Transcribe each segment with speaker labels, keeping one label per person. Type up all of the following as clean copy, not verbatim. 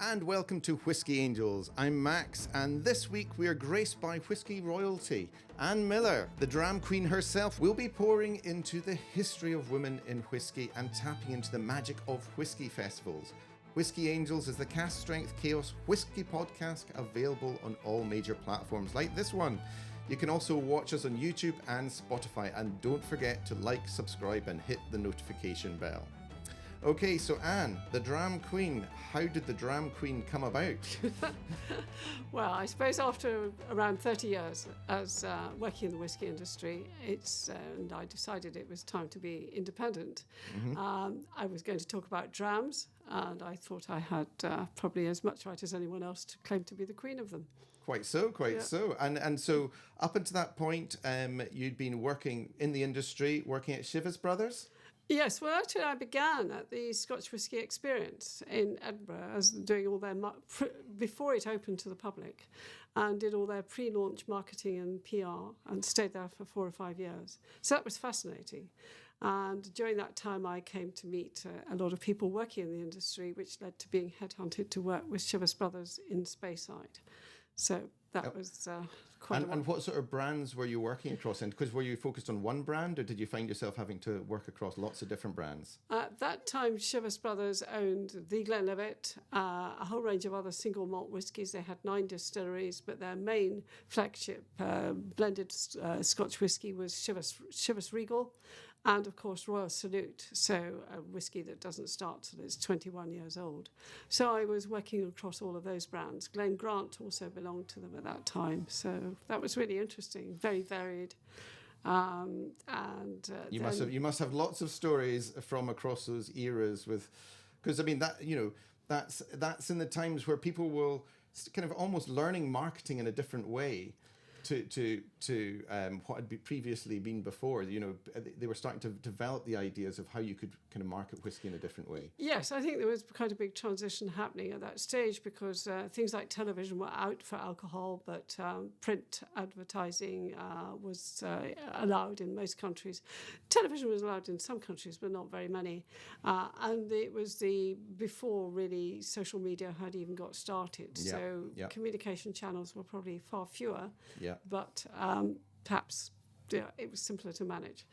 Speaker 1: and welcome to WhiskyAngelz. I'm Max, and this week we are graced by whisky royalty. Ann Miller, the Dram Queen herself, will be pouring into the history of women in whisky and tapping into the magic of whisky festivals. WhiskyAngelz is the Cask Strength Chaos whisky podcast available on all major platforms like this one. You can also watch us on YouTube and Spotify, and don't forget to like, subscribe, and hit the notification bell. Okay, so Anne, the Dram Queen, how did the Dram Queen come about?
Speaker 2: Well, I suppose after around 30 years as working in the whisky industry, and I decided it was time to be independent. Mm-hmm. I was going to talk about drams, and I thought I had probably as much right as anyone else to claim to be the queen of them.
Speaker 1: Quite so. And so up until that point, you'd been working in the industry, working at Chivas Brothers?
Speaker 2: Yes, well, actually, I began at the Scotch Whisky Experience in Edinburgh as doing all their before it opened to the public, and did all their pre-launch marketing and PR, and stayed there for 4 or 5 years. So that was fascinating. And during that time, I came to meet a lot of people working in the industry, which led to being headhunted to work with Chivas Brothers in Speyside. So that was quite
Speaker 1: And what sort of brands were you working across? And because were you focused on one brand, or did you find yourself having to work across lots of different brands?
Speaker 2: At that time, Chivas Brothers owned the Glenlivet, a whole range of other single malt whiskies. They had 9 distilleries, but their main flagship blended Scotch whisky was Chivas Regal, and of course Royal Salute, so a whisky that doesn't start till it's 21 years old. So I was working across all of those brands. Glen Grant also belonged to them at that time, so that was really interesting, very varied.
Speaker 1: You must have lots of stories from across those eras, because I mean that's in the times where people will kind of almost learning marketing in a different way to what had previously been before. They were starting to develop the ideas of how you could kind of market whiskey in a different way.
Speaker 2: Yes, I think there was quite a big transition happening at that stage, because things like television were out for alcohol, but print advertising was allowed in most countries. Television was allowed in some countries, but not very many. And it was before really social media had even got started. Yeah, so communication channels were probably far fewer. Yeah. But perhaps it was simpler to manage.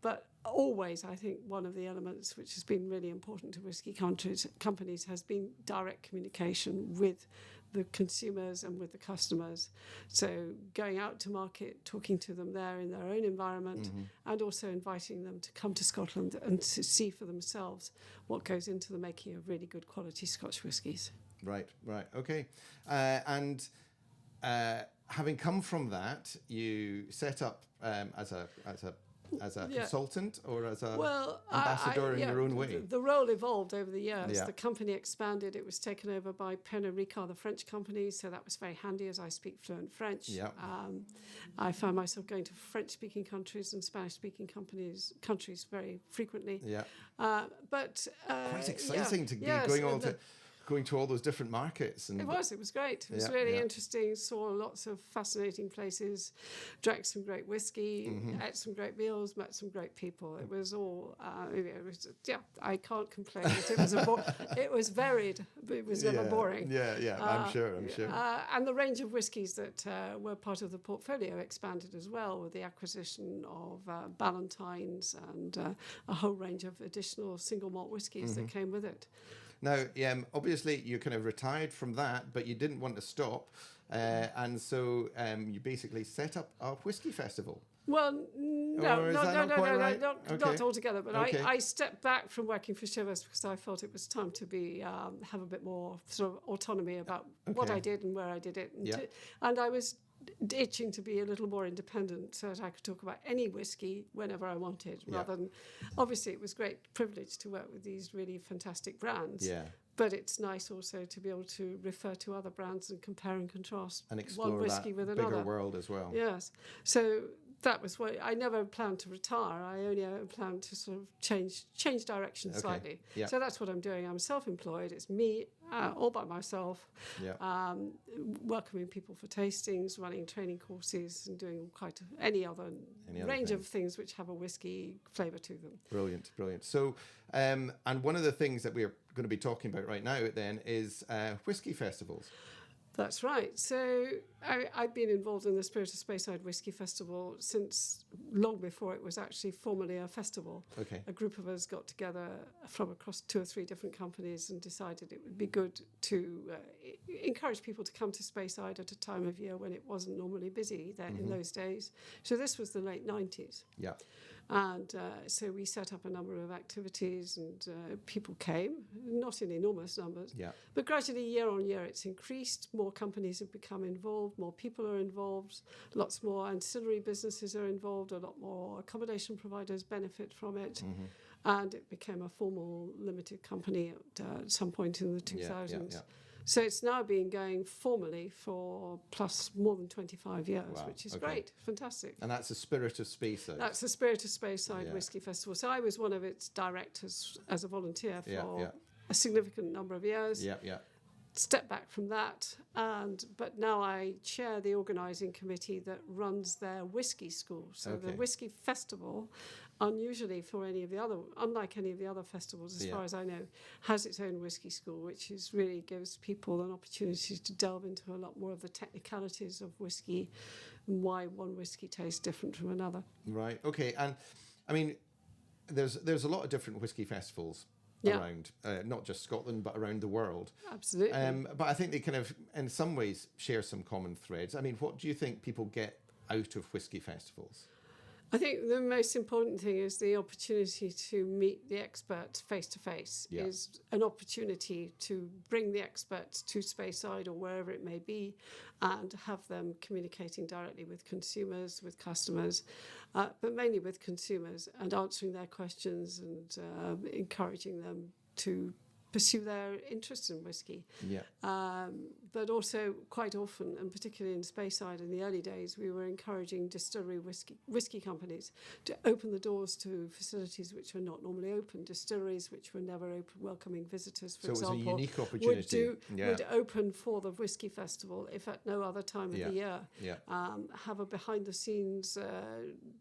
Speaker 2: But always, I think, one of the elements which has been really important to whisky companies has been direct communication with the consumers and with the customers. So going out to market, talking to them there in their own environment, mm-hmm. and also inviting them to come to Scotland and to see for themselves what goes into the making of really good quality Scotch whiskies.
Speaker 1: Right, okay. Having come from that, you set up as a consultant or as a ambassador in your own way.
Speaker 2: The role evolved over the years. Yeah. The company expanded. It was taken over by Pernod Ricard, the French company, so that was very handy as I speak fluent French. Yeah. I found myself going to French-speaking countries and Spanish-speaking countries very frequently. Yeah. But
Speaker 1: quite exciting to be going to all those different markets. And
Speaker 2: it was great. It was really interesting. Saw lots of fascinating places, drank some great whiskey, mm-hmm. ate some great meals, met some great people. It was all, I can't complain. It was varied, but it was never boring.
Speaker 1: I'm sure.
Speaker 2: And the range of whiskies that were part of the portfolio expanded as well, with the acquisition of Ballantines and a whole range of additional single malt whiskies mm-hmm. that came with it.
Speaker 1: Now, obviously, you kind of retired from that, but you didn't want to stop. And so you basically set up a whisky festival.
Speaker 2: Well, not altogether. But I stepped back from working for Chivas because I felt it was time to have a bit more sort of autonomy about what I did and where I did it. And I was itching to be a little more independent so that I could talk about any whiskey whenever I wanted, rather than, obviously it was a great privilege to work with these really fantastic brands. Yeah. But it's nice also to be able to refer to other brands and compare and contrast
Speaker 1: and explore one whiskey with another. Bigger world as well.
Speaker 2: Yes. So that was what I never planned to retire. I only planned to sort of change direction slightly. Yeah. So that's what I'm doing. I'm self-employed. It's me all by myself, welcoming people for tastings, running training courses, and doing any other range of things which have a whiskey flavour to them.
Speaker 1: Brilliant. So, and one of the things that we're going to be talking about right now then is whisky festivals.
Speaker 2: That's right. So I've been involved in the Spirit of Speyside Whisky Festival since long before it was actually formally a festival.
Speaker 1: Okay.
Speaker 2: A group of us got together from across 2 or 3 different companies and decided it would be good to encourage people to come to Speyside at a time of year when it wasn't normally busy there in those days. So this was the late 90s.
Speaker 1: Yeah.
Speaker 2: And so we set up a number of activities and people came, not in enormous numbers, but gradually year on year it's increased. More companies have become involved, more people are involved, lots more ancillary businesses are involved, a lot more accommodation providers benefit from it. And it became a formal limited company at some point in the 2000s. So it's now been going formally for plus more than 25 years, which is great, fantastic.
Speaker 1: And that's the Spirit of Speyside.
Speaker 2: That's the Spirit of Speyside Whisky Festival. So I was one of its directors as a volunteer for a significant number of years. Stepped back from that, but now I chair the organising committee that runs their whisky school. So the Whisky Festival, unlike any of the other festivals, as far as I know, has its own whisky school, which really gives people an opportunity to delve into a lot more of the technicalities of whisky and why one whisky tastes different from another.
Speaker 1: Right. Okay. And I mean, there's a lot of different whisky festivals around, not just Scotland, but around the world.
Speaker 2: Absolutely.
Speaker 1: But I think they kind of, in some ways, share some common threads. I mean, what do you think people get out of whisky festivals?
Speaker 2: I think the most important thing is the opportunity to meet the experts face to face, is an opportunity to bring the experts to Speyside or wherever it may be and have them communicating directly with consumers, with customers, but mainly with consumers, and answering their questions and encouraging them to pursue their interest in whisky. But also quite often, and particularly in Speyside in the early days, we were encouraging distillery whisky companies to open the doors to facilities which were not normally open, distilleries which were never open, welcoming visitors, for example.
Speaker 1: So it was a unique opportunity.
Speaker 2: Would open for the whisky festival if at no other time of the year. Have a behind-the-scenes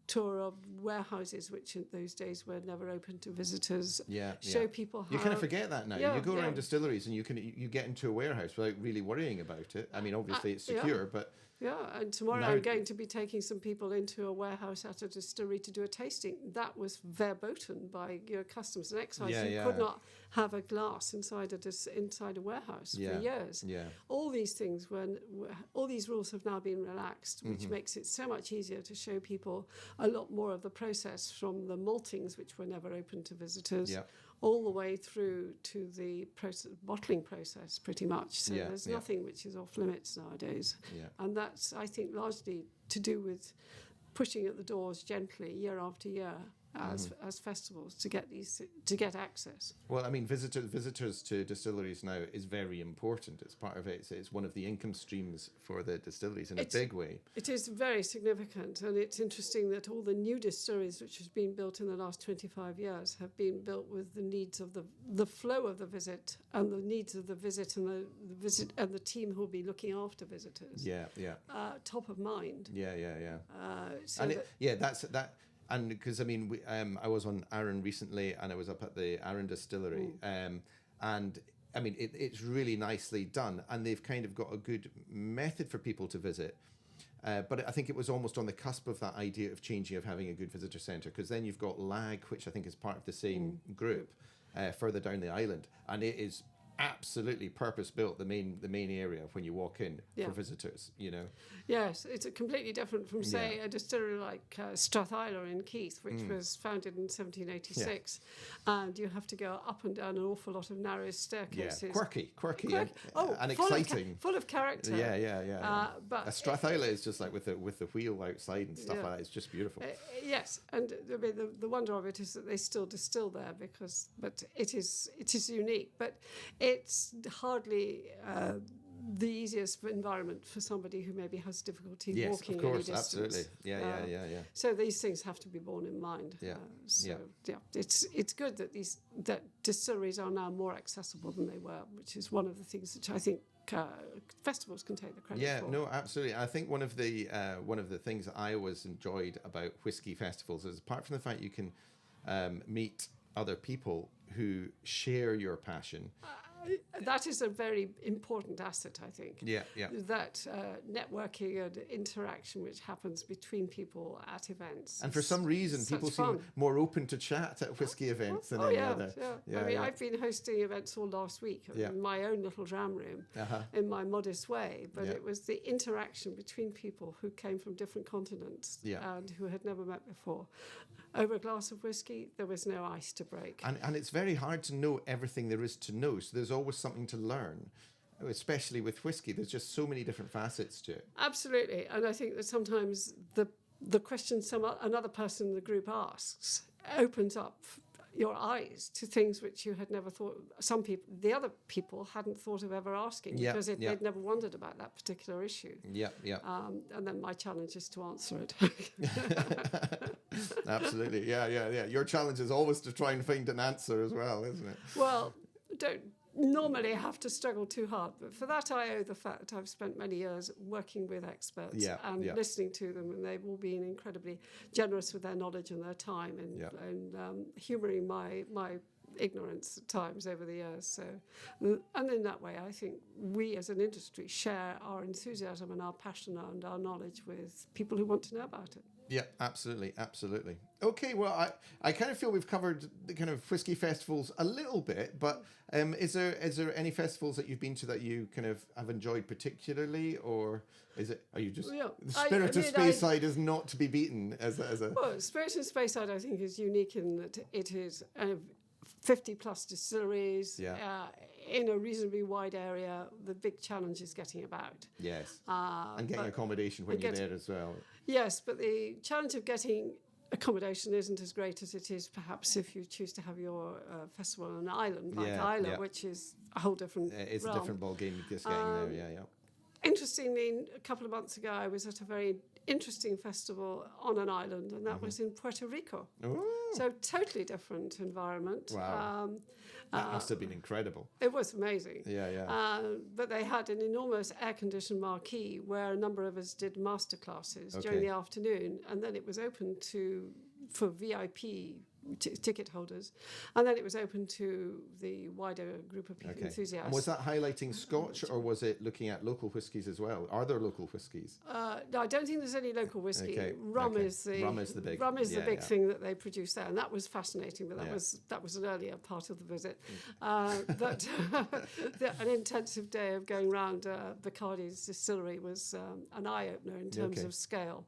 Speaker 2: tour of warehouses, which in those days were never open to visitors. Show people how...
Speaker 1: You kind of forget that now. You go around distilleries and you get into a warehouse without really worrying about it. I mean, obviously it's secure, but...
Speaker 2: Yeah, and tomorrow I'm going to be taking some people into a warehouse at a distillery to do a tasting. That was verboten by your customs and excise. You could not have a glass inside a warehouse for years. All these things all these rules have now been relaxed, which makes it so much easier to show people a lot more of the process, from the maltings, which were never open to visitors, all the way through to the bottling process, pretty much. So there's nothing which is off limits nowadays. And that's, I think, largely to do with pushing at the doors gently year after year as festivals to get access.
Speaker 1: Well, I mean, visitors to distilleries now is very important. It's part of it. It's one of the income streams for the distilleries in a big way.
Speaker 2: It is very significant, and it's interesting that all the new distilleries which have been built in the last 25 years have been built with the needs of the flow of the visit and the needs of the visit and the visit and the team who will be looking after visitors. Top of mind.
Speaker 1: That's that. And because, I mean, I was on Arran recently, and I was up at the Arran distillery, and I mean, it's really nicely done, and they've kind of got a good method for people to visit. But I think it was almost on the cusp of that idea of changing, of having a good visitor centre, because then you've got Lag, which I think is part of the same group, further down the island, and it is absolutely purpose-built, the main area when you walk in for visitors, you know.
Speaker 2: Yes, it's completely different from, say, a distillery like Strathyler in Keith, which was founded in 1786, and you have to go up and down an awful lot of narrow staircases.
Speaker 1: Quirky and exciting.
Speaker 2: Full of character.
Speaker 1: But a Strathyler is just like with the wheel outside and stuff like that. It's just beautiful.
Speaker 2: Yes, and the wonder of it is that they still distill there, but it is unique, but it's hardly the easiest environment for somebody who maybe has difficulty walking any distance.
Speaker 1: Absolutely.
Speaker 2: So these things have to be borne in mind. It's good that distilleries are now more accessible than they were, which is one of the things which I think festivals can take the credit for.
Speaker 1: Yeah, no, absolutely. I think one of the things that I always enjoyed about whisky festivals is, apart from the fact you can meet other people who share your passion.
Speaker 2: That is a very important asset, I think.
Speaker 1: Yeah.
Speaker 2: That networking and interaction which happens between people at events.
Speaker 1: And for some reason, people seem more open to chat at whiskey events than any other.
Speaker 2: Yeah. I mean, I've been hosting events all last week in my own little dram room in my modest way, but it was the interaction between people who came from different continents and who had never met before. Over a glass of whiskey, there was no ice to break.
Speaker 1: And it's very hard to know everything there is to know, so there's always something to learn, especially with whiskey. There's just so many different facets to it.
Speaker 2: Absolutely. And I think that sometimes the question another person in the group asks opens up your eyes to things which you had never thought, the other people hadn't thought of ever asking because they'd never wondered about that particular issue. And then my challenge is to answer it.
Speaker 1: Absolutely. Yeah. Your challenge is always to try and find an answer as well, isn't it?
Speaker 2: Well, don't normally have to struggle too hard, but for that I owe the fact that I've spent many years working with experts and listening to them, and they've all been incredibly generous with their knowledge and their time and humouring my ignorance at times over the years. So, and in that way, I think we as an industry share our enthusiasm and our passion and our knowledge with people who want to know about it.
Speaker 1: Yeah, absolutely. Okay, well, I kind of feel we've covered the kind of whiskey festivals a little bit, but is there any festivals that you've been to that you kind of have enjoyed particularly, or are you just the spirit of Speyside is not to be beaten as a
Speaker 2: Well, Spirit of Speyside I think is unique in that it is 50 plus distilleries in a reasonably wide area. The big challenge is getting about.
Speaker 1: Yes, and getting accommodation when you're there as well.
Speaker 2: Yes, but the challenge of getting accommodation isn't as great as it is perhaps if you choose to have your festival on an island like Islay, which is a whole different
Speaker 1: It's
Speaker 2: realm.
Speaker 1: A different ballgame just getting there,
Speaker 2: Interestingly, a couple of months ago, I was at a very interesting festival on an island, and that was in Puerto Rico.
Speaker 1: Ooh.
Speaker 2: So totally different environment.
Speaker 1: Wow. That must have been incredible.
Speaker 2: It was amazing.
Speaker 1: Yeah.
Speaker 2: But they had an enormous air-conditioned marquee where a number of us did master classes during the afternoon, and then it was open for VIP ticket holders, and then it was open to the wider group of people, enthusiasts.
Speaker 1: And was that highlighting Scotch, or was it looking at local whiskies as well? Are there local whiskies?
Speaker 2: No, I don't think there's any local whiskey. Rum is the big thing that they produce there, and that was fascinating. But that was an earlier part of the visit. But an intensive day of going around Bacardi's distillery was an eye opener in terms of scale.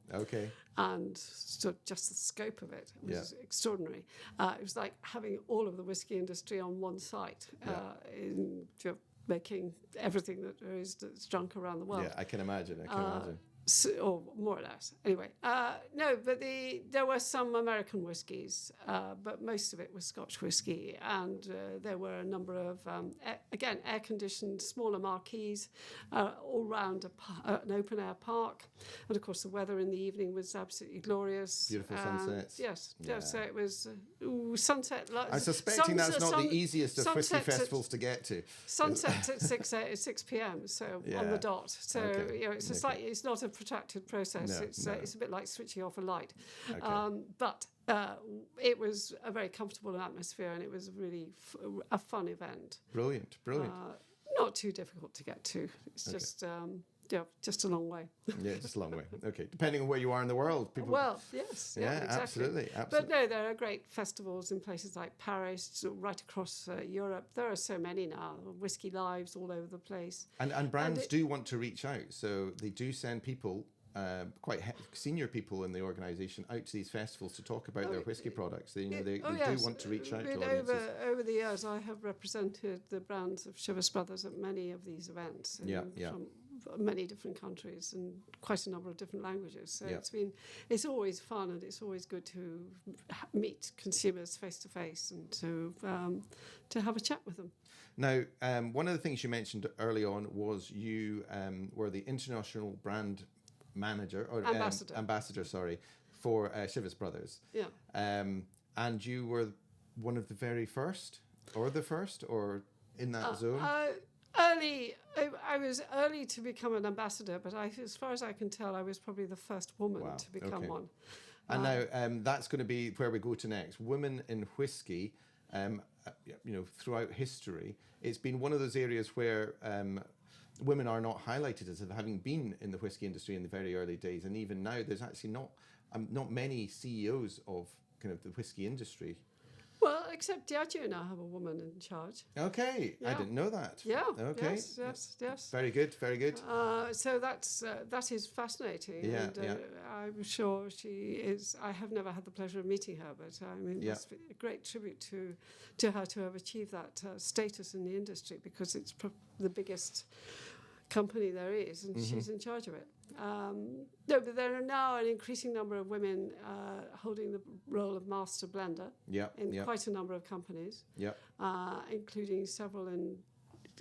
Speaker 2: And just the scope of it was extraordinary. It was like having all of the whiskey industry on one site in making everything that there is that's drunk around the world.
Speaker 1: Yeah, I can imagine.
Speaker 2: Or more or less. Anyway, no, but there were some American whiskies, but most of it was Scotch whiskey, and there were a number of, again, air-conditioned smaller marquees all round an open-air park, and of course the weather in the evening was absolutely glorious.
Speaker 1: Beautiful sunsets.
Speaker 2: Yes, so it was sunset.
Speaker 1: I'm suspecting that's not the easiest of whiskey festivals to get to.
Speaker 2: Sunset at 6 p.m. So on the dot. So it's not a protracted process. It's a bit like switching off a light. But it was a very comfortable atmosphere, and it was really a fun event.
Speaker 1: Brilliant.
Speaker 2: Not too difficult to get to. It's just a long way.
Speaker 1: Just a long way. Okay, depending on where you are in the world.
Speaker 2: Well, yes.
Speaker 1: Exactly. Absolutely.
Speaker 2: But no, there are great festivals in places like Paris, right across Europe. There are so many now. Whiskey Lives all over the place.
Speaker 1: And brands do want to reach out, so they do send people, quite senior people in the organisation, out to these festivals to talk about their whiskey products. They do want to reach out to audiences.
Speaker 2: Over the years, I have represented the brands of Chivas Brothers at many of these events. From many different countries and quite a number of different languages. So it's always fun, and it's always good to meet consumers face to face and to have a chat with them.
Speaker 1: Now, one of the things you mentioned early on was you were the international brand manager or ambassador, for Chivas Brothers. And you were one of the very first, or in that zone. I was early to become an ambassador, but as far as I can tell, I was probably the first woman to become one. And now that's going to be where we go to next. Women in whiskey. throughout history, it's been one of those areas where women are not highlighted as having been in the whiskey industry in the very early days, and even now there's actually not many CEOs of kind of the whiskey industry.
Speaker 2: Well, except Diageo now have a woman in charge.
Speaker 1: Okay, I didn't know that.
Speaker 2: Yeah.
Speaker 1: Okay.
Speaker 2: Yes.
Speaker 1: Very good.
Speaker 2: So that is fascinating.
Speaker 1: Yeah,
Speaker 2: and I'm sure she is. I have never had the pleasure of meeting her, but I mean, it's a great tribute to her to have achieved that status in the industry, because it's the biggest company there is, and she's in charge of it. No, but there are now an increasing number of women holding the role of master blender in quite a number of companies, including several in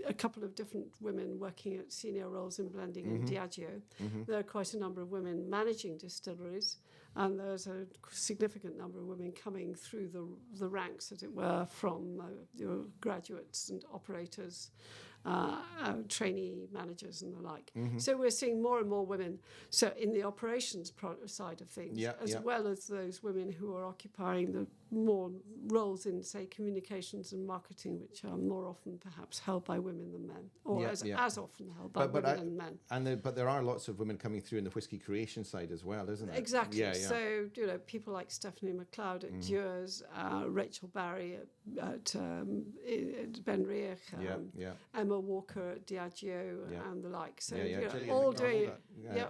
Speaker 2: a couple of different women working at senior roles in blending in Diageo. There are quite a number of women managing distilleries, and there's a significant number of women coming through the ranks, as it were, from graduates and operators, trainee managers and the like. So we're seeing more and more women in the operations side of things, as well as those women who are occupying the more roles in, say, communications and marketing, which are more often perhaps held by women than men, or as often held by women than men.
Speaker 1: But there are lots of women coming through in the whiskey creation side as well, isn't there?
Speaker 2: Exactly. So, people like Stephanie McLeod at Dewars, Rachel Barry at Ben Riach, Emma Walker at Diageo, and the like. So, all doing...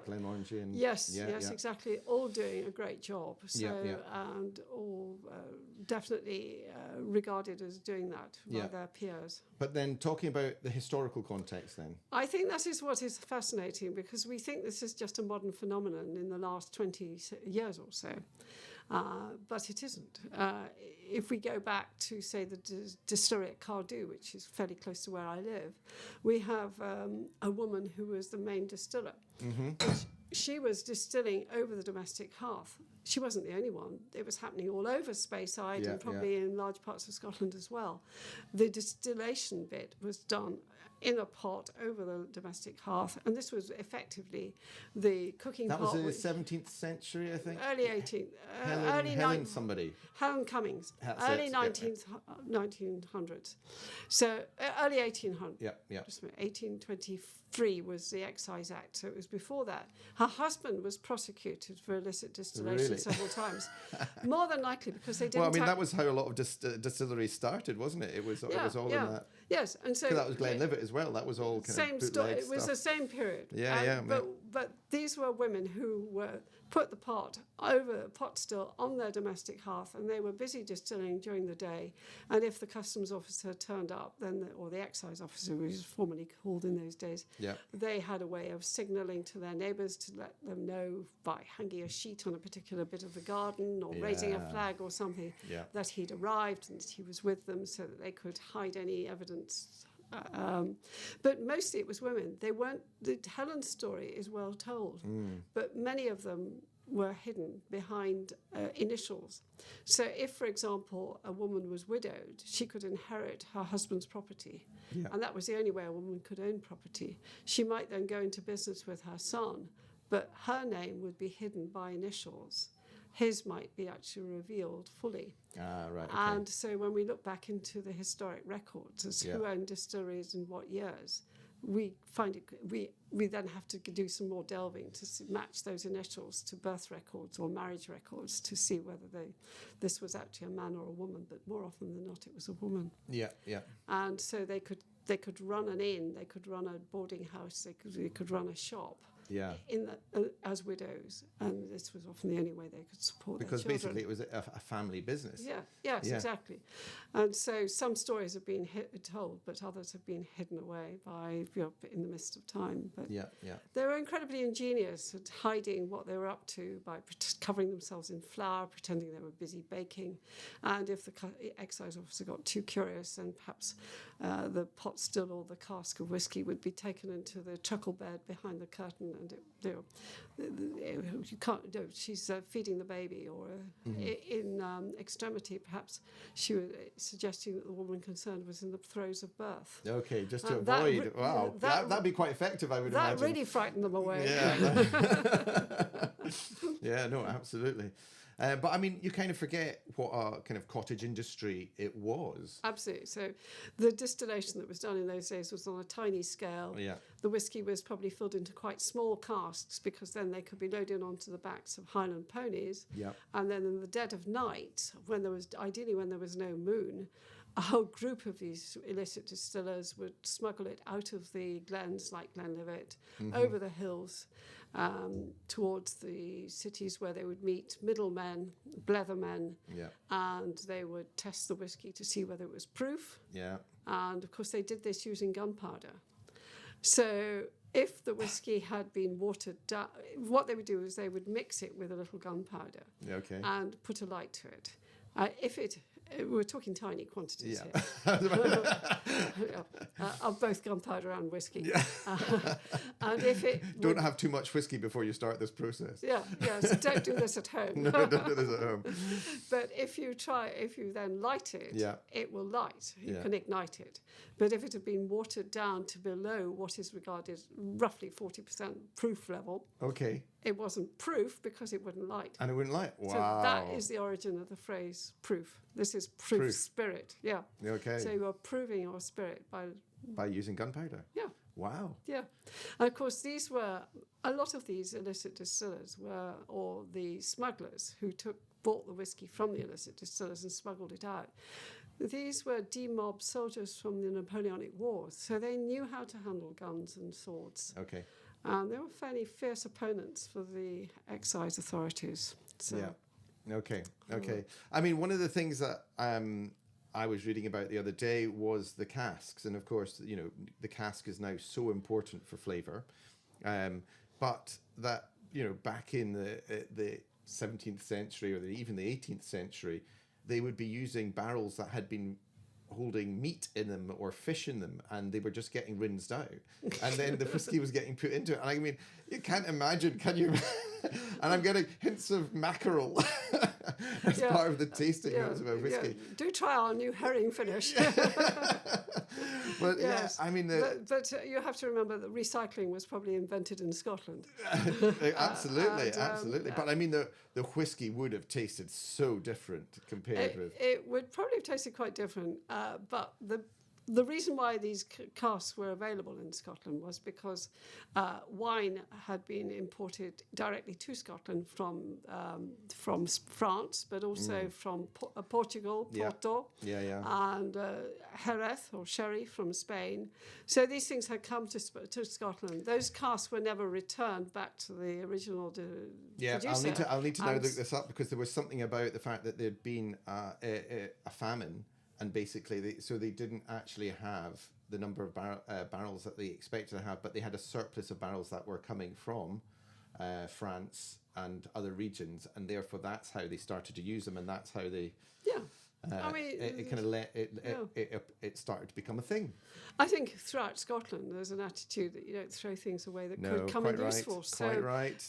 Speaker 1: Glenmorangie and...
Speaker 2: Yes, exactly. All doing a great job. So, and all definitely regarded as doing that by their peers.
Speaker 1: But then talking about the historical context then.
Speaker 2: I think that is what is fascinating, because we think this is just a modern phenomenon in the last 20 years or so. But it isn't. If we go back to, say, the distillery at Cardew, which is fairly close to where I live, we have a woman who was the main distiller. She was distilling over the domestic hearth. She wasn't the only one. It was happening all over Speyside and probably in large parts of Scotland as well. The distillation bit was done in a pot over the domestic hearth, and this was effectively the cooking pot.
Speaker 1: That was in the 17th century, I think?
Speaker 2: Early 18th. Helen Cummings. Early 1900s. So early 1800s. 1823 was the Excise Act, so it was before that. Her husband was prosecuted for illicit distillation several times. More than likely because they didn't...
Speaker 1: Well, I mean, that was how a lot of distilleries started, wasn't it? It was all in that...
Speaker 2: Yes, and so...
Speaker 1: That was Glenlivet as well. That was all kind
Speaker 2: same
Speaker 1: of bootleg
Speaker 2: story. It was
Speaker 1: stuff.
Speaker 2: the same period.
Speaker 1: But
Speaker 2: these were women who put the pot still on their domestic hearth, and they were busy distilling during the day. And if the customs officer turned up, or the excise officer, which was formerly called in those days, they had a way of signalling to their neighbours to let them know by hanging a sheet on a particular bit of the garden or raising a flag or something that he'd arrived and that he was with them, so that they could hide any evidence. But mostly it was women. They weren't. Helen's story is well told, but many of them were hidden behind initials. So if, for example, a woman was widowed, she could inherit her husband's property, and that was the only way a woman could own property. She might then go into business with her son, but her name would be hidden by initials. His might be actually revealed fully.
Speaker 1: Right. Okay.
Speaker 2: And so when we look back into the historic records as who owned distilleries in what years, we find we then have to do some more delving to match those initials to birth records or marriage records to see whether this was actually a man or a woman. But more often than not, it was a woman.
Speaker 1: Yeah.
Speaker 2: And so they could run an inn, they could run a boarding house, they could run a shop. As widows, and this was often the only way they could support their children. Because
Speaker 1: basically it was a family business.
Speaker 2: Yes, exactly. And so some stories have been told, but others have been hidden away by in the midst of time. But they were incredibly ingenious at hiding what they were up to by covering themselves in flour, pretending they were busy baking. And if the excise officer got too curious, then perhaps the pot still or the cask of whiskey would be taken into the truckle bed behind the curtain, and you can't. No, she's feeding the baby, or in extremity, perhaps she was suggesting that the woman concerned was in the throes of birth.
Speaker 1: Okay, just to avoid. That'd be quite effective, I would imagine.
Speaker 2: That really frightened them away.
Speaker 1: Yeah, no, absolutely. But I mean, you kind of forget what a kind of cottage industry it was.
Speaker 2: Absolutely. So the distillation that was done in those days was on a tiny scale.
Speaker 1: Yeah.
Speaker 2: The whiskey was probably filled into quite small casks because then they could be loaded onto the backs of Highland ponies.
Speaker 1: Yeah.
Speaker 2: And then in the dead of night, when there was no moon, a whole group of these illicit distillers would smuggle it out of the glens like Glenlivet, over the hills, towards the cities where they would meet middlemen, blethermen, and they would test the whiskey to see whether it was proof.
Speaker 1: Yeah.
Speaker 2: And of course, they did this using gunpowder. So if the whiskey had been watered down, what they would do is they would mix it with a little gunpowder and put a light to it. We're talking tiny quantities here. Of both gunpowder and whiskey. Yeah. And if it...
Speaker 1: Don't have too much whiskey before you start this process.
Speaker 2: So don't do this at home.
Speaker 1: No, don't do this at home.
Speaker 2: But if you then light it, it will light. You can ignite it. But if it had been watered down to below what is regarded roughly 40% proof level, it wasn't proof because it wouldn't light.
Speaker 1: And it wouldn't light? Wow.
Speaker 2: So that is the origin of the phrase proof. This is proof spirit. Yeah.
Speaker 1: Okay.
Speaker 2: So you are proving your spirit by
Speaker 1: using gunpowder.
Speaker 2: Yeah.
Speaker 1: Wow.
Speaker 2: Yeah. And of course, a lot of these illicit distillers or the smugglers who bought the whiskey from the illicit distillers and smuggled it out. These were demobbed soldiers from the Napoleonic Wars, so they knew how to handle guns and swords.
Speaker 1: Okay.
Speaker 2: And they were fairly fierce opponents for the excise authorities. So.
Speaker 1: Yeah. Okay. I mean, one of the things that I was reading about the other day was the casks, and of course, the cask is now so important for flavour, but that back in the 17th century or even the 18th century, they would be using barrels that had been holding meat in them or fish in them, and they were just getting rinsed out, and then the whiskey was getting put into it. And I mean, you can't imagine, can you? And I'm getting hints of mackerel as part of the tasting notes about whiskey.
Speaker 2: Yeah. Do try our new herring finish.
Speaker 1: But I mean,
Speaker 2: but you have to remember that recycling was probably invented in Scotland.
Speaker 1: Absolutely. But I mean, the whiskey would have tasted so different compared with.
Speaker 2: It would probably have tasted quite different. But the reason why these casks were available in Scotland was because wine had been imported directly to Scotland from France, but also from Portugal, Porto, and Jerez or sherry from Spain. So these things had come to Scotland. Those casks were never returned back to the original producer.
Speaker 1: I'll need to now look this up, because there was something about the fact that there'd been a famine. And basically, they didn't actually have the number of barrels that they expected to have, but they had a surplus of barrels that were coming from France and other regions, and therefore that's how they started to use them, and that's how they. Yeah. It started to become a thing.
Speaker 2: I think throughout Scotland there's an attitude that you don't throw things away that could come in useful.
Speaker 1: Quite right.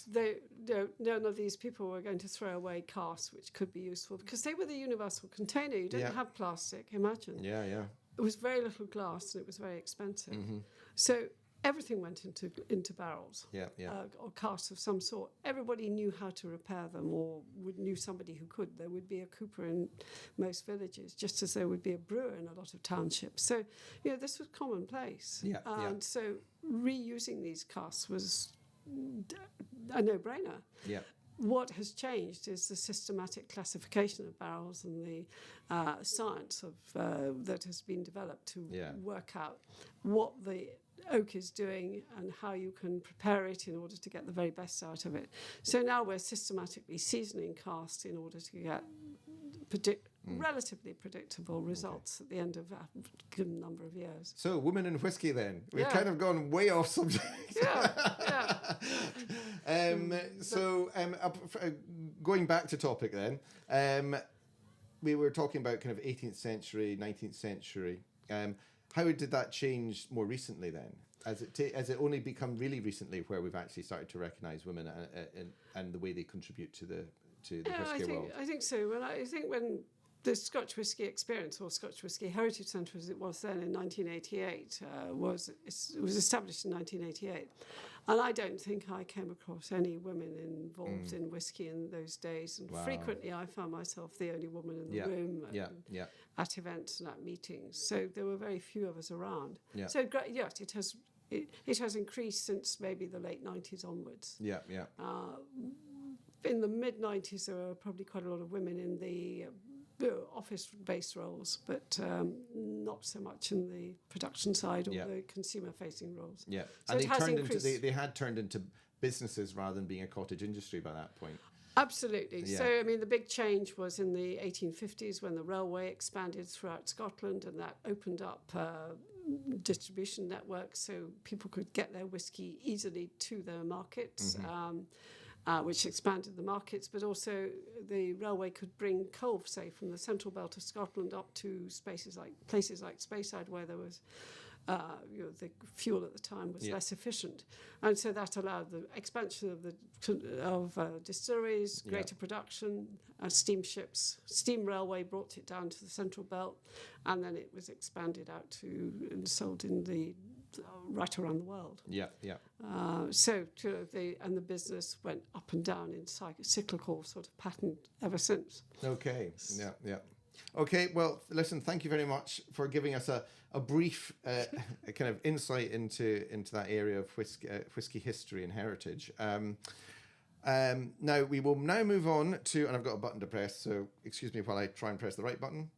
Speaker 2: None of these people were going to throw away casks which could be useful, because they were the universal container. You didn't have plastic. Imagine.
Speaker 1: Yeah.
Speaker 2: It was very little glass and it was very expensive. Mm-hmm. So everything went into barrels, or casks of some sort. Everybody knew how to repair them, or knew somebody who could. There would be a cooper in most villages, just as there would be a brewer in a lot of townships. So, this was commonplace. So reusing these casks was a no-brainer. Yeah. What has changed is the systematic classification of barrels and the science that has been developed to work out what the oak is doing and how you can prepare it in order to get the very best out of it. So now we're systematically seasoning casks in order to get relatively predictable results at the end of a good number of years.
Speaker 1: So, women in whiskey then. We've kind of gone way off subject. Going back to topic then, we were talking about kind of 18th century, 19th century. How did that change more recently then? Has it only become really recently where we've actually started to recognise women and the way they contribute to the whiskey world?
Speaker 2: I think so. I think when the Scotch Whisky Experience, or Scotch Whisky Heritage Centre as it was then in 1988, was established in 1988. And I don't think I came across any women involved in whisky in those days. And frequently I found myself the only woman in the room at events and at meetings. So there were very few of us around. Yeah. So yes, it has increased since maybe the late 90s onwards.
Speaker 1: Yeah, yeah.
Speaker 2: In the mid-90s, there were probably quite a lot of women in the office-based roles, but not so much in the production side or the consumer-facing roles.
Speaker 1: Yeah,
Speaker 2: so
Speaker 1: and they had turned into businesses rather than being a cottage industry by that point.
Speaker 2: Absolutely. Yeah. So, I mean, the big change was in the 1850s when the railway expanded throughout Scotland, and that opened up distribution networks so people could get their whiskey easily to their markets. Which expanded the markets, but also the railway could bring coal, say, from the central belt of Scotland up to places like Speyside, where there was, the fuel at the time was less efficient, and so that allowed the expansion of distilleries, greater production, steamships. Steam railway brought it down to the central belt, and then it was expanded out to and sold in the right around the world. Yeah, yeah. So the business went up and down in cyclical sort of pattern ever since. Okay,
Speaker 1: yeah, yeah. Okay, well, listen, thank you very much for giving us a brief kind of insight into that area of whiskey history and heritage. Now, we will now move on to, and I've got a button to press, so excuse me while I try and press the right button.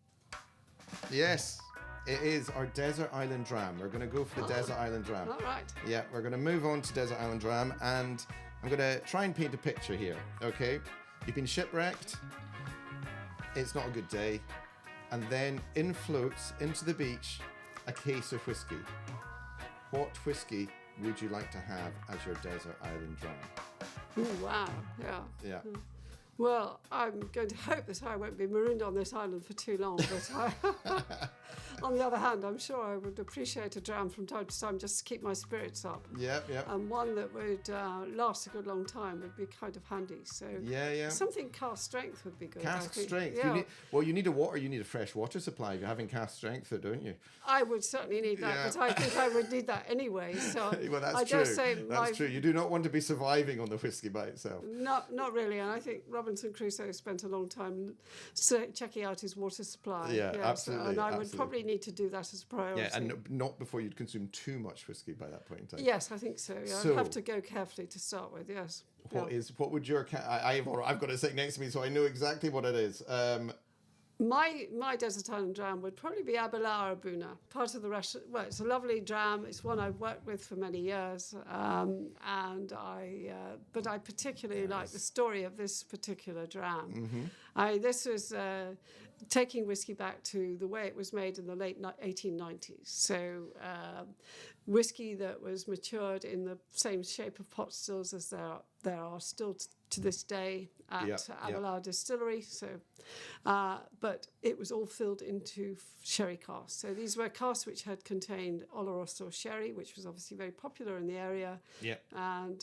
Speaker 1: Yes. It is our Desert Island Dram. We're going to go for the Desert Island Dram.
Speaker 2: All right.
Speaker 1: Yeah, we're going to move on to Desert Island Dram, and I'm going to try and paint a picture here, okay? You've been shipwrecked. It's not a good day. And then in floats into the beach a case of whiskey. What whiskey would you like to have as your Desert Island Dram?
Speaker 2: Ooh, wow. Yeah.
Speaker 1: Yeah.
Speaker 2: Well, I'm going to hope that I won't be marooned on this island for too long, but on the other hand, I'm sure I would appreciate a dram from time to time just to keep my spirits up. Yeah, yeah. And one that would last a good long time would be kind of handy. So something cask strength would be good.
Speaker 1: Cask strength. Yeah. You need a fresh water supply if you're having cask strength, don't you?
Speaker 2: I would certainly need that, but I think I would need that anyway. So
Speaker 1: well, that's true. That's true. You do not want to be surviving on the whiskey by itself.
Speaker 2: Not really, and I think Robinson Crusoe spent a long time checking out his water supply.
Speaker 1: Yeah, absolutely.
Speaker 2: And I would probably need to do that as a priority. Yeah, and
Speaker 1: not before you'd consume too much whiskey by that point in time.
Speaker 2: Yes, I think so. Yeah. I'd have to go carefully to start with. Yes.
Speaker 1: What would your I've got it sitting next to me, so I know exactly what it is.
Speaker 2: My Desert Island Dram would probably be Abelard Abuna, part of the Russian. Well, it's a lovely dram. It's one I've worked with for many years, but I particularly like the story of this particular dram. Mm-hmm. This was taking whiskey back to the way it was made in the late 1890s. So whiskey that was matured in the same shape of pot stills as there are still to this day at Abelard Distillery. So, but it was all filled into sherry casks. So these were casks which had contained Oloroso sherry, which was obviously very popular in the area. Yeah. And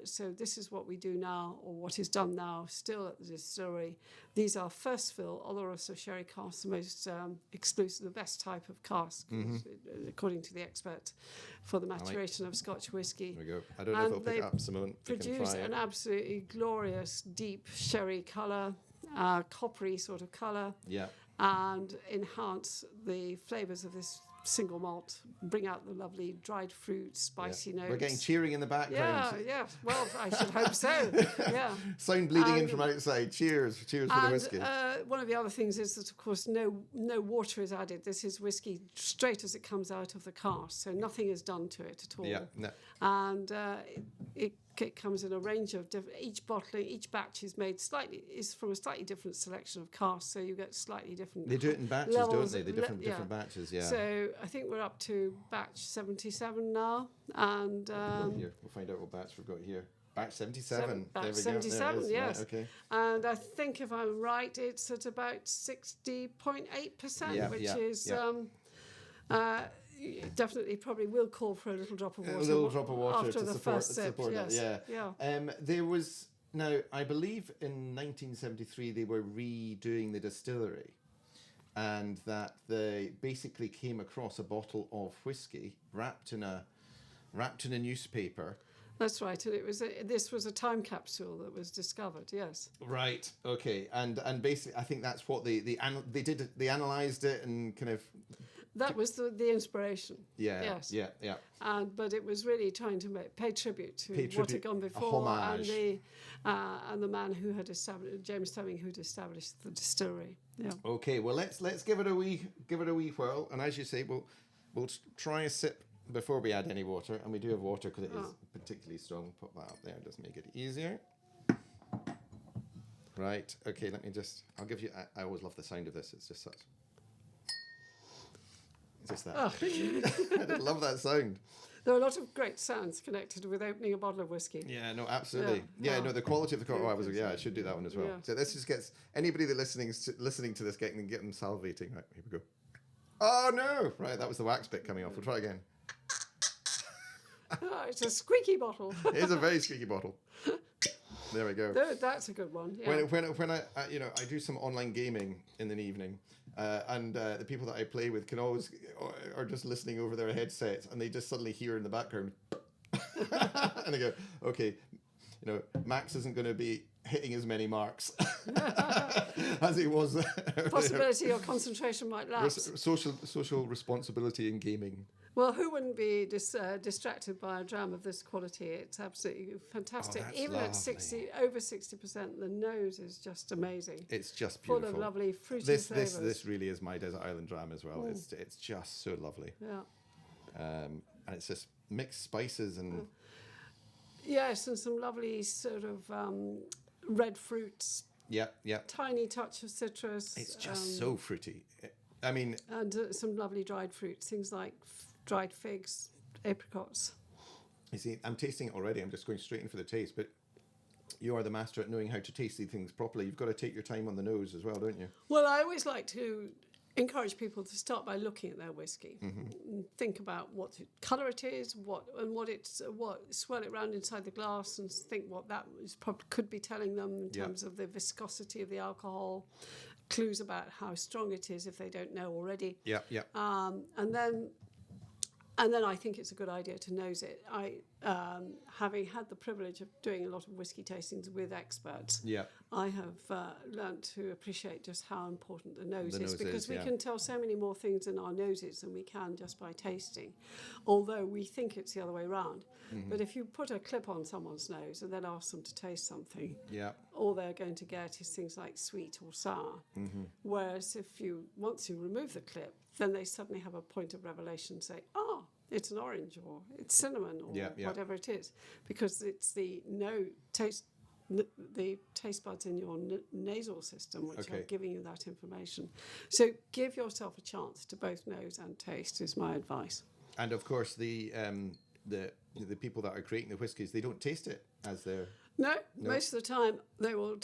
Speaker 2: so this is what we do now, or what is done now, still at the distillery. These are first fill Oloroso sherry casks, the most exclusive, the best type of cask, according to the experts, for the maturation of Scotch whisky.
Speaker 1: There we go. I don't know if it'll pick up, Simone.
Speaker 2: Produce an absolutely glorious, deep sherry colour, coppery sort of colour, and enhance the flavours of this single malt, bring out the lovely dried fruit, spicy notes.
Speaker 1: We're getting cheering in the background.
Speaker 2: Yeah. Well, I should hope so. Yeah.
Speaker 1: Sound bleeding in from outside. Cheers for the whiskey.
Speaker 2: One of the other things is that, of course, no water is added. This is whiskey straight as it comes out of the cask, so nothing is done to it at all. Yeah. No. And it comes in a range of different. Each batch is made from a slightly different selection of casks, so you get slightly different.
Speaker 1: They do it in batches, don't they? Different batches, yeah.
Speaker 2: So I think we're up to batch 77 now, and
Speaker 1: here we'll find out what batch we've got here. Batch 77.
Speaker 2: Batch 77, yes. Right, okay. And I think if I'm right, it's at about 60.8%, which is. Definitely probably will call for a little drop of water. After the first sip. Yes.
Speaker 1: There was, now I believe in 1973 they were redoing the distillery, and that they basically came across a bottle of whiskey wrapped in a newspaper.
Speaker 2: That's right, and this was a time capsule that was discovered. Yes.
Speaker 1: Right. Okay. And basically, I think that's what they did. They analysed it and kind of.
Speaker 2: That was the inspiration.
Speaker 1: Yeah.
Speaker 2: Yes.
Speaker 1: Yeah.
Speaker 2: But it was really trying to pay tribute to what had gone before, and the man who had established, James Fleming, who'd established the distillery. Yeah.
Speaker 1: Okay. Well, let's give it a wee whirl, and as you say, we'll try a sip before we add any water, and we do have water because it is particularly strong. Put that up there, just make it easier. Right. Okay. I'll give you. I always love the sound of this. It's just such. Just that. Oh. I just love that sound.
Speaker 2: There are a lot of great sounds connected with opening a bottle of whiskey.
Speaker 1: Yeah, no, absolutely. Yeah, no, the quality of the I should do that one as well. Yeah. So this just gets anybody that listening to this get them salivating. Right, here we go. Oh no! Right, that was the wax bit coming off. We'll try again.
Speaker 2: It's a squeaky bottle.
Speaker 1: It is a very squeaky bottle. There we go.
Speaker 2: That's a good one. Yeah.
Speaker 1: When I do some online gaming in the evening, and the people that I play with are just listening over their headsets, and they just suddenly hear in the background, and they go, okay, Max isn't going to be hitting as many marks as he was.
Speaker 2: Possibility your concentration might lapse.
Speaker 1: Social responsibility in gaming.
Speaker 2: Well, who wouldn't be distracted by a dram of this quality? It's absolutely fantastic. Even lovely. At over 60%, the nose is just amazing.
Speaker 1: It's just beautiful.
Speaker 2: Full of lovely fruity flavours.
Speaker 1: This really is my desert island dram as well. It's just so lovely.
Speaker 2: Yeah.
Speaker 1: And it's just mixed spices and.
Speaker 2: Yes, and some lovely sort of red fruits.
Speaker 1: Yeah.
Speaker 2: Tiny touch of citrus.
Speaker 1: It's just so fruity. I mean.
Speaker 2: And some lovely dried fruits, things like dried figs, apricots.
Speaker 1: You see, I'm tasting it already. I'm just going straight in for the taste, but you are the master at knowing how to taste these things properly. You've got to take your time on the nose as well, don't you?
Speaker 2: Well, I always like to encourage people to start by looking at their whiskey and think about what colour it is, swirl it around inside the glass and think what that could be telling them in terms of the viscosity of the alcohol, clues about how strong it is if they don't know already.
Speaker 1: Yeah.
Speaker 2: And then I think it's a good idea to nose it. Having had the privilege of doing a lot of whiskey tastings with experts, I have learned to appreciate just how important the nose is, because we can tell so many more things in our noses than we can just by tasting, although we think it's the other way around. But if you put a clip on someone's nose and then ask them to taste something, all they're going to get is things like sweet or sour. Whereas once you remove the clip, then they suddenly have a point of revelation, say, it's an orange or it's cinnamon or whatever it is, because it's the taste buds in your nasal system which are giving you that information. So give yourself a chance to both nose and taste is my advice. And
Speaker 1: of course the people that are creating the whiskies, they don't taste it as they're...
Speaker 2: No, most of the time they will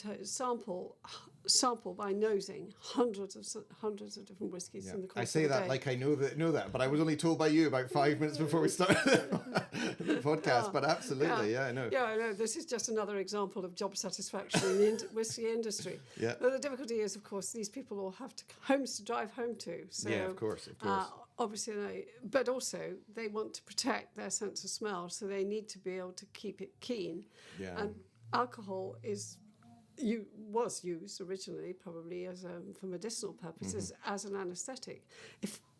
Speaker 2: sample by nosing hundreds of different whiskies in the course of the day.
Speaker 1: I say that like I know that, but I was only told by you about 5 minutes before we started the podcast. But absolutely, I know.
Speaker 2: Yeah, I know. This is just another example of job satisfaction in the whiskey industry.
Speaker 1: Yeah.
Speaker 2: But the difficulty is, of course, these people all have homes to drive home to. So,
Speaker 1: of course.
Speaker 2: Obviously, but also they want to protect their sense of smell, so they need to be able to keep it keen.
Speaker 1: Yeah.
Speaker 2: And alcohol was used originally probably for medicinal purposes as an anaesthetic.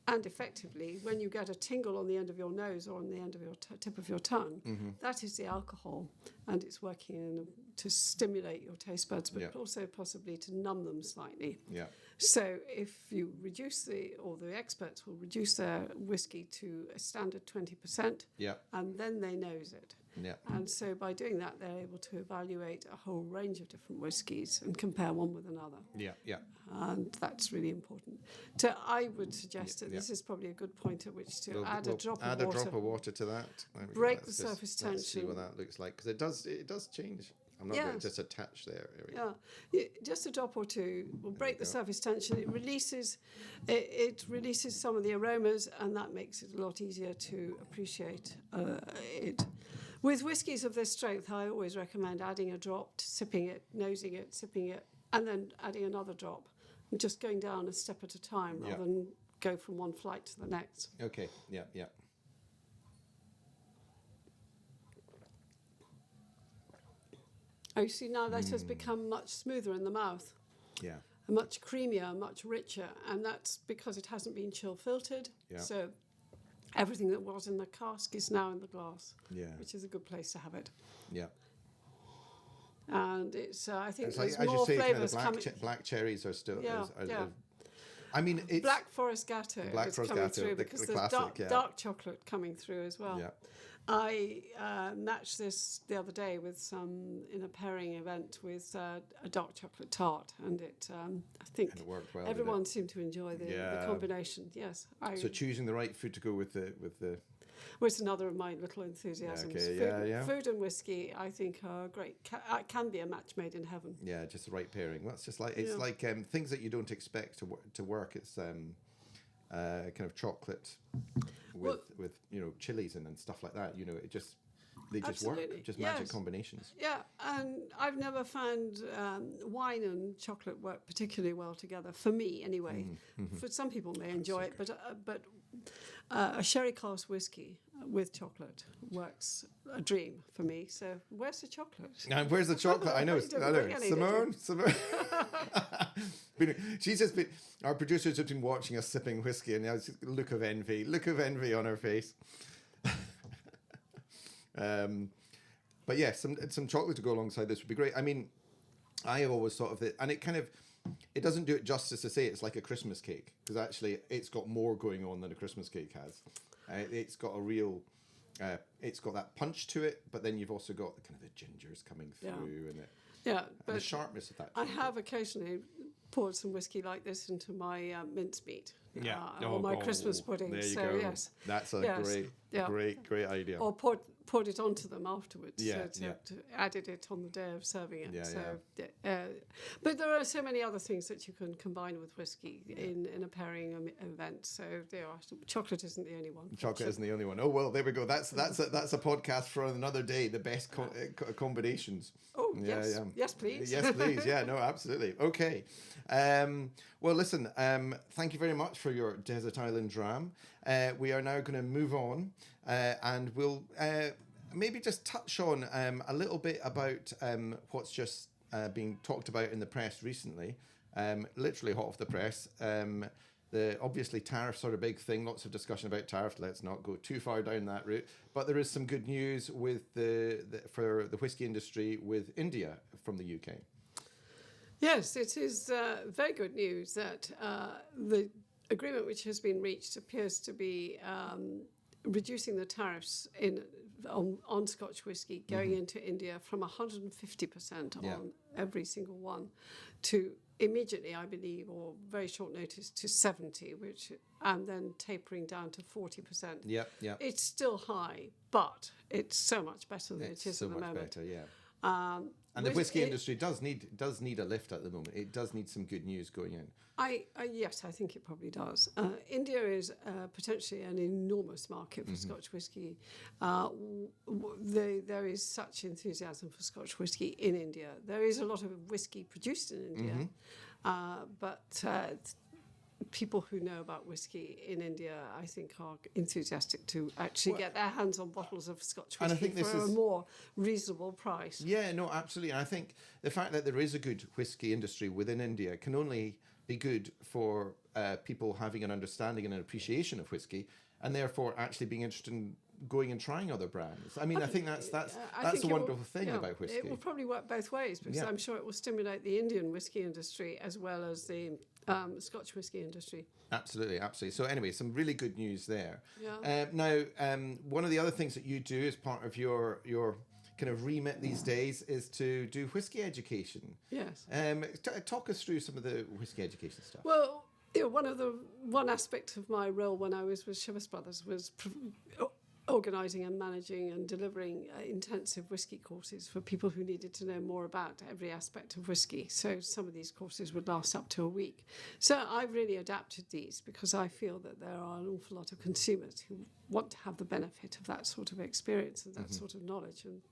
Speaker 2: And effectively, when you get a tingle on the end of your nose or on the end of your tip of your tongue, that is the alcohol, and it's working to stimulate your taste buds, but also possibly to numb them slightly.
Speaker 1: Yeah.
Speaker 2: So if you reduce the experts will reduce their whiskey to a standard 20%, and then they nose it.
Speaker 1: Yeah.
Speaker 2: And so by doing that, they're able to evaluate a whole range of different whiskies and compare one with another.
Speaker 1: Yeah.
Speaker 2: And that's really important. So I would suggest that this is probably a good point at which to add a drop of water.
Speaker 1: Add a drop of water to that.
Speaker 2: Break the surface tension.
Speaker 1: Let's see what that looks like, because it does change. I'm not going to just attach there.
Speaker 2: Yeah, just a drop or two will break the surface tension. It releases some of the aromas, and that makes it a lot easier to appreciate it. With whiskies of this strength, I always recommend adding a drop, sipping it, nosing it, sipping it, and then adding another drop. just going down a step at a time rather than go from one flight to the next.
Speaker 1: Okay, yeah.
Speaker 2: Oh, you see, now that has become much smoother in the mouth.
Speaker 1: Yeah.
Speaker 2: Much creamier, much richer, and that's because it hasn't been chill filtered.
Speaker 1: Yeah.
Speaker 2: So everything that was in the cask is now in the glass.
Speaker 1: Yeah.
Speaker 2: Which is a good place to have it.
Speaker 1: Yeah.
Speaker 2: And it's I think
Speaker 1: It's
Speaker 2: there's
Speaker 1: like, as
Speaker 2: more
Speaker 1: you say, kind
Speaker 2: flavours
Speaker 1: of
Speaker 2: coming.
Speaker 1: black cherries are still.
Speaker 2: Yeah,
Speaker 1: I mean, it's
Speaker 2: Black Forest Gatto is
Speaker 1: Forest
Speaker 2: coming
Speaker 1: Gatto,
Speaker 2: through
Speaker 1: the
Speaker 2: because
Speaker 1: classic,
Speaker 2: there's dark chocolate coming through as well.
Speaker 1: Yeah.
Speaker 2: I matched this the other day in a pairing event with a dark chocolate tart, and I think
Speaker 1: And it worked well.
Speaker 2: everyone seemed to enjoy the combination. Yes,
Speaker 1: So choosing the right food to go with the.
Speaker 2: Well, it's another of my little enthusiasms. Food and whiskey, I think, are great. Can be a match made in heaven.
Speaker 1: Yeah, just the right pairing. That's just like like things that you don't expect to work. It's kind of chocolate with chilies and stuff like that. It just
Speaker 2: Absolutely.
Speaker 1: work. Just magic combinations.
Speaker 2: Yeah, and I've never found wine and chocolate work particularly well together. For me, anyway.
Speaker 1: Mm-hmm.
Speaker 2: For some people may enjoy it, but a sherry cask whiskey with chocolate works a dream for me. So where's the chocolate?
Speaker 1: And where's the chocolate? I know. Simone. She's just been. Our producer's just been watching us sipping whiskey, and there's a look of envy on her face. But yeah, some chocolate to go alongside this would be great. I mean, I have always thought of it, and it doesn't do it justice to say it's like a Christmas cake, because actually it's got more going on than a Christmas cake has. It's got a real, it's got that punch to it, but then you've also got the kind of the gingers coming through and
Speaker 2: but
Speaker 1: the sharpness of that.
Speaker 2: I have occasionally poured some whiskey like this into my mincemeat. Or my Christmas pudding.
Speaker 1: There you go.
Speaker 2: Yes,
Speaker 1: that's a great idea.
Speaker 2: Or poured it onto them afterwards.
Speaker 1: Yeah,
Speaker 2: Added it on the day of serving it.
Speaker 1: Yeah,
Speaker 2: But there are so many other things that you can combine with whiskey in a pairing event. So chocolate isn't the only one.
Speaker 1: Chocolate isn't the only one. Oh well, there we go. That's a podcast for another day. The best combinations.
Speaker 2: Oh yes, yes please.
Speaker 1: Yes please. Yeah, no, absolutely. Okay. Well, listen. Thank you very much for your Desert Island Dram. We are now going to move on, and we'll maybe just touch on a little bit about what's just being talked about in the press recently. Literally hot off the press. Obviously tariffs are a big thing. Lots of discussion about tariffs. Let's not go too far down that route. But there is some good news with for the whiskey industry with India from the UK.
Speaker 2: Yes, it is very good news that the agreement which has been reached appears to be reducing the tariffs on Scotch whisky going into India from 150% on every single one to immediately, I believe, or very short notice, to 70%, and then tapering down to 40%.
Speaker 1: Yeah.
Speaker 2: It's still high, but it's so much better than it is at the moment.
Speaker 1: It's so much better, yeah. And the whiskey industry does need a lift at the moment. It does need some good news going in.
Speaker 2: Yes, I think it probably does. India is potentially an enormous market for Scotch whisky. There is such enthusiasm for Scotch whisky in India. There is a lot of whisky produced in India, but people who know about whiskey in India, I think, are enthusiastic to actually get their hands on bottles of Scotch whisky for a more reasonable price.
Speaker 1: Yeah, no, absolutely. And I think the fact that there is a good whiskey industry within India can only be good for people having an understanding and an appreciation of whiskey, and therefore actually being interested in going and trying other brands. I mean, I think that's the wonderful thing about whiskey.
Speaker 2: It will probably work both ways, because I'm sure it will stimulate the Indian whiskey industry as well as the Scotch whisky industry.
Speaker 1: Absolutely. So anyway, some really good news there.
Speaker 2: Yeah.
Speaker 1: Now, one of the other things that you do as part of your kind of remit these days is to do whisky education.
Speaker 2: Yes.
Speaker 1: Talk us through some of the whisky education stuff.
Speaker 2: Well, one aspect of my role when I was with Chivas Brothers was organising and managing and delivering intensive whisky courses for people who needed to know more about every aspect of whisky. So some of these courses would last up to a week. So I've really adapted these because I feel that there are an awful lot of consumers who want to have the benefit of that sort of experience and that sort of knowledge. And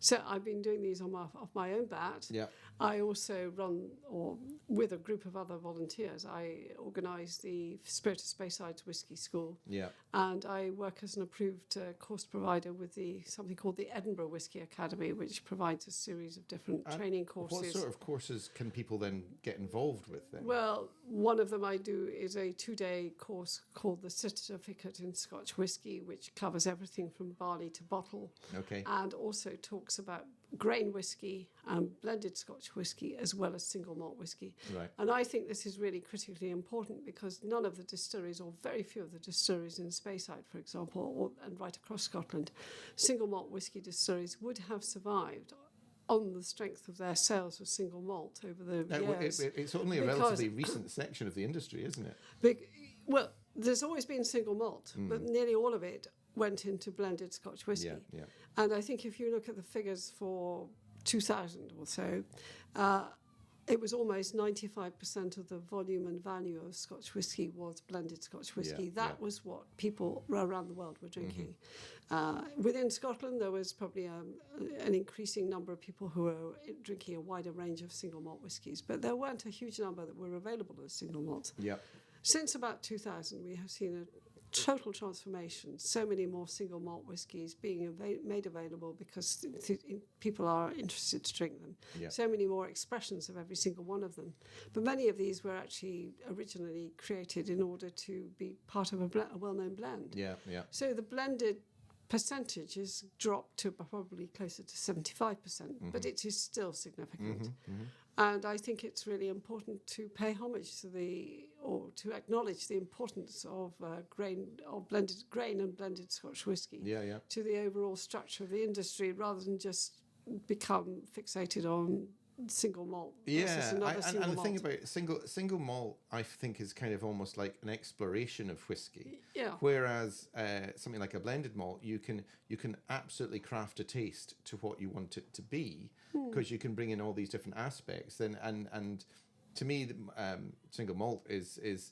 Speaker 2: So I've been doing these off my own bat.
Speaker 1: Yeah.
Speaker 2: I also run, or with a group of other volunteers, I organise the Spirit of Speyside Whisky School.
Speaker 1: Yeah.
Speaker 2: And I work as an approved course provider with something called the Edinburgh Whisky Academy, which provides a series of different training courses.
Speaker 1: What sort of courses can people then get involved with then?
Speaker 2: Well, one of them I do is a 2-day course called the Certificate in Scotch Whisky, which covers everything from barley to bottle.
Speaker 1: Okay.
Speaker 2: And also talks about grain whisky and blended Scotch whisky as well as single malt whisky.
Speaker 1: Right.
Speaker 2: And I think this is really critically important because none of the distilleries, or very few of the distilleries in Speyside, for example, and right across Scotland, single malt whisky distilleries would have survived on the strength of their sales of single malt over the years.
Speaker 1: It's only a relatively recent section of the industry, isn't it?
Speaker 2: Well, there's always been single malt, but nearly all of it went into blended Scotch whisky.
Speaker 1: Yeah.
Speaker 2: And I think if you look at the figures for 2000 or so, it was almost 95% of the volume and value of Scotch whisky was blended Scotch whisky. That was what people around the world were drinking. Within Scotland, there was probably an increasing number of people who were drinking a wider range of single malt whiskies, but there weren't a huge number that were available as single malt.
Speaker 1: Yeah.
Speaker 2: Since about 2000, we have seen a total transformation. So many more single malt whiskies being made available because people are interested to drink them.
Speaker 1: Yeah.
Speaker 2: So many more expressions of every single one of them. But many of these were actually originally created in order to be part of a well-known blend.
Speaker 1: Yeah.
Speaker 2: So the blended percentage has dropped to probably closer to 75%, but it is still significant. And I think it's really important to pay homage to to acknowledge the importance of blended grain and blended Scotch whisky to the overall structure of the industry, rather than just become fixated on single malt.
Speaker 1: And the thing about single malt, I think, is kind of almost like an exploration of whiskey.
Speaker 2: Yeah.
Speaker 1: Whereas something like a blended malt, you can absolutely craft a taste to what you want it to be, because you can bring in all these different aspects. And to me, single malt is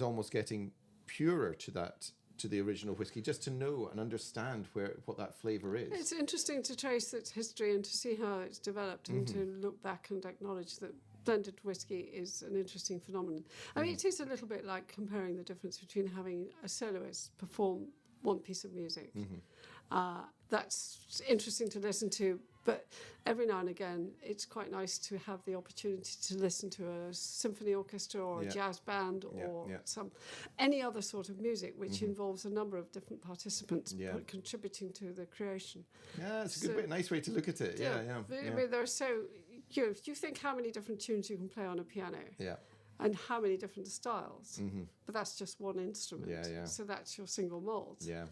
Speaker 1: almost getting purer to the original whiskey, just to know and understand what that flavour is.
Speaker 2: It's interesting to trace its history and to see how it's developed, and to look back and acknowledge that blended whiskey is an interesting phenomenon. I mean, it is a little bit like comparing the difference between having a soloist perform one piece of music. That's interesting to listen to, but every now and again, it's quite nice to have the opportunity to listen to a symphony orchestra or a jazz band or any other sort of music, which involves a number of different participants contributing to the creation.
Speaker 1: Yeah, it's a nice way to look at it.
Speaker 2: I mean, there are you think how many different tunes you can play on a piano.
Speaker 1: Yeah.
Speaker 2: And how many different styles. But that's just one instrument. So that's your single malt.
Speaker 1: Yeah.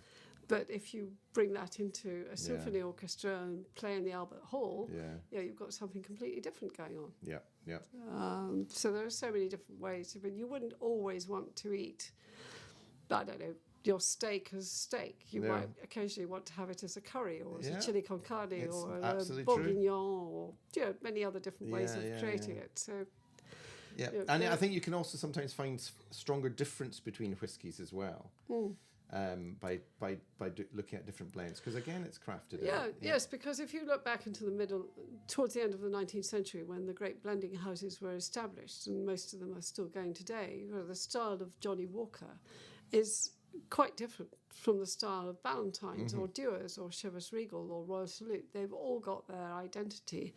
Speaker 2: But if you bring that into a symphony orchestra and play in the Albert Hall, you've got something completely different going on.
Speaker 1: Yeah.
Speaker 2: So there are so many different ways. But you wouldn't always want to eat, I don't know, your steak as steak. You might occasionally want to have it as a curry or as a chili con carne or a bourguignon or many other different ways of creating it. So.
Speaker 1: Yeah, and I think you can also sometimes find stronger difference between whiskies as well. By looking at different blends, because again, it's crafted.
Speaker 2: Yes, because if you look back into towards the end of the 19th century, when the great blending houses were established, and most of them are still going today, the style of Johnny Walker is quite different from the style of Ballantyne's or Dewar's or Chivas Regal or Royal Salute. They've all got their identity.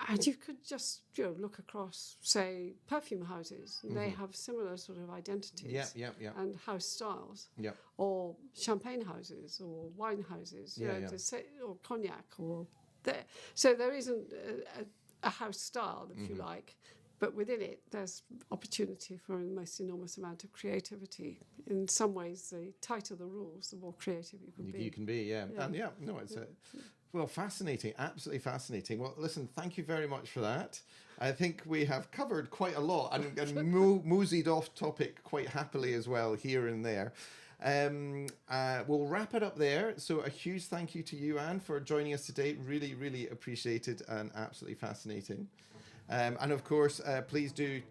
Speaker 2: And you could just look across, say, perfume houses. And they have similar sort of identities and house styles. Or champagne houses or wine houses, or cognac. So there isn't a house style, if you like, but within it there's opportunity for the most enormous amount of creativity. In some ways, the tighter the rules, the more creative you can be.
Speaker 1: You can be, And it's well, fascinating, absolutely fascinating. Well, listen, thank you very much for that. I think we have covered quite a lot and moseyed off topic quite happily as well here and there. We'll wrap it up there. So a huge thank you to you, Anne, for joining us today. Really, really appreciated and absolutely fascinating. And of course, please do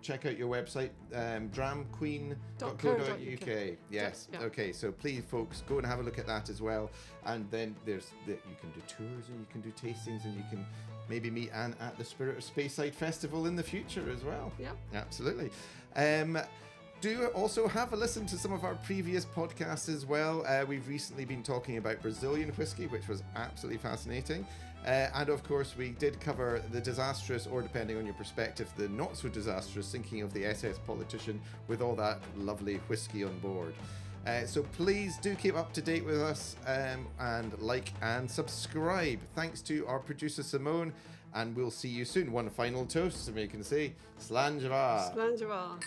Speaker 1: check out your website, dramqueen.co.uk. Yes.
Speaker 2: Yeah.
Speaker 1: Okay. So please, folks, go and have a look at that as well. And then you can do tours and you can do tastings and you can maybe meet Anne at the Spirit of Speyside Festival in the future as well.
Speaker 2: Yeah.
Speaker 1: Absolutely. Do also have a listen to some of our previous podcasts as well. We've recently been talking about Brazilian whiskey, which was absolutely fascinating. And of course, we did cover the disastrous, or depending on your perspective, the not so disastrous sinking of the SS Politician with all that lovely whiskey on board. So please do keep up to date with us and like and subscribe. Thanks to our producer Simone, and we'll see you soon. One final toast, so we can say Sláinte.
Speaker 2: Sláinte.